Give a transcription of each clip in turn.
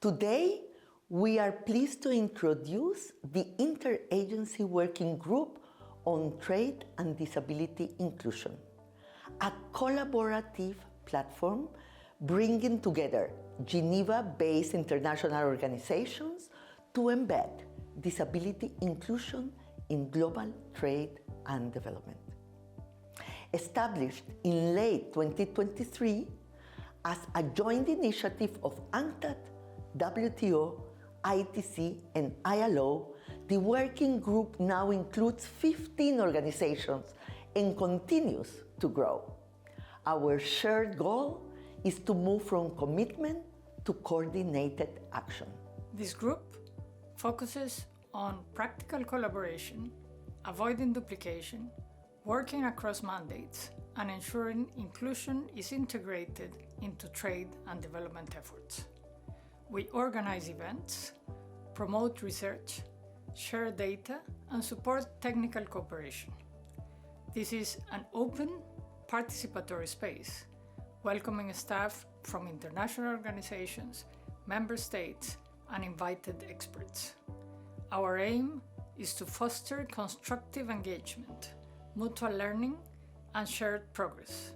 Today, we are pleased to introduce the Interagency Working Group on Trade and Disability Inclusion, a collaborative platform bringing together Geneva-based international organizations to embed disability inclusion in global trade and development. Established in late 2023 as a joint initiative of UNCTAD, WTO, ITC, and ILO, the working group now includes 15 organizations and continues to grow. Our shared goal is to move from commitment to coordinated action. This group focuses on practical collaboration, avoiding duplication, working across mandates, and ensuring inclusion is integrated into trade and development efforts. We organize events, promote research, share data, and support technical cooperation. This is an open, participatory space, welcoming staff from international organizations, member states, and invited experts. Our aim is to foster constructive engagement, mutual learning, and shared progress.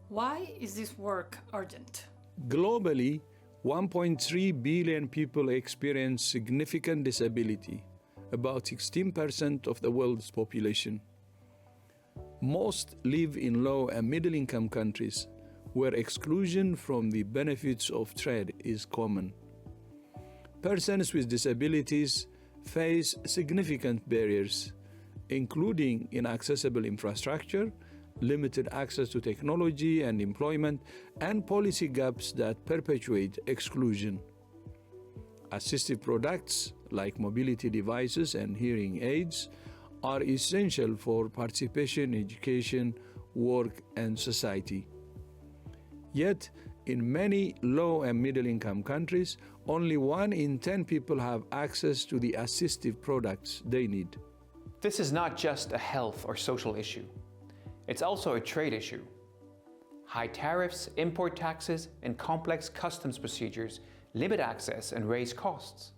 Why is this work urgent? Globally, 1.3 billion people experience significant disability, about 16% of the world's population. Most live in low and middle-income countries, where exclusion from the benefits of trade is common. Persons with disabilities face significant barriers, including inaccessible infrastructure, limited access to technology and employment, and policy gaps that perpetuate exclusion. Assistive products like mobility devices and hearing aids are essential for participation in education, work, and society. Yet, in many low and middle-income countries, only 1 in 10 people have access to the assistive products they need. This is not just a health or social issue. It's also a trade issue. High tariffs, import taxes, and complex customs procedures limit access and raise costs.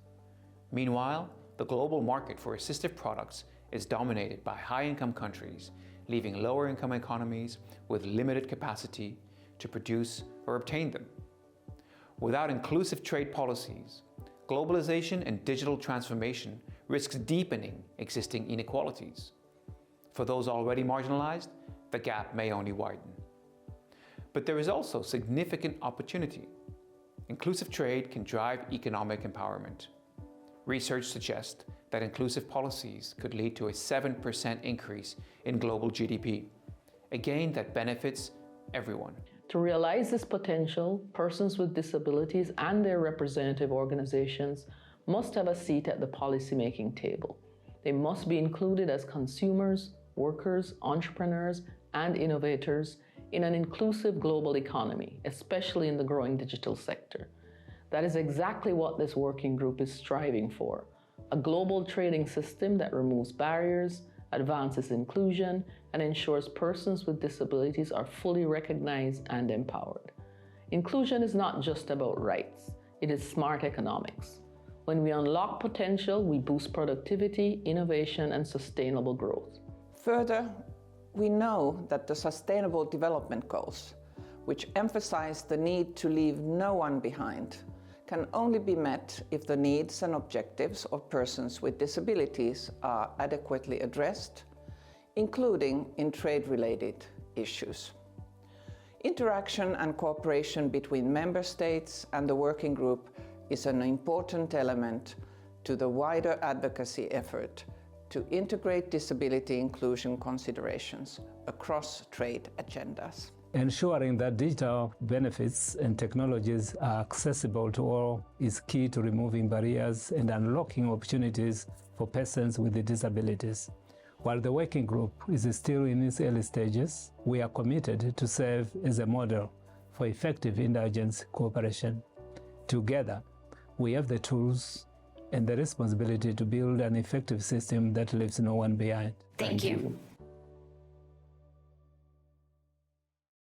Meanwhile, the global market for assistive products is dominated by high-income countries, leaving lower-income economies with limited capacity to produce or obtain them. Without inclusive trade policies, globalization and digital transformation risks deepening existing inequalities. For those already marginalized, the gap may only widen. But there is also significant opportunity. Inclusive trade can drive economic empowerment. Research suggests that inclusive policies could lead to a 7% increase in global GDP, a gain that benefits everyone. To realize this potential, persons with disabilities and their representative organizations must have a seat at the policymaking table. They must be included as consumers, workers, entrepreneurs, and innovators in an inclusive global economy, especially in the growing digital sector. That is exactly what this working group is striving for: a global trading system that removes barriers, advances inclusion, and ensures persons with disabilities are fully recognized and empowered. Inclusion is not just about rights, it is smart economics. When we unlock potential, we boost productivity, innovation, and sustainable growth. Further, we know that the Sustainable Development Goals, which emphasize the need to leave no one behind, can only be met if the needs and objectives of persons with disabilities are adequately addressed, including in trade-related issues. Interaction and cooperation between member states and the working group is an important element to the wider advocacy effort to integrate disability inclusion considerations across trade agendas. Ensuring that digital benefits and technologies are accessible to all is key to removing barriers and unlocking opportunities for persons with disabilities. While the working group is still in its early stages, we are committed to serve as a model for effective interagency cooperation. Together, we have the tools and the responsibility to build an effective system that leaves no one behind. Thank you.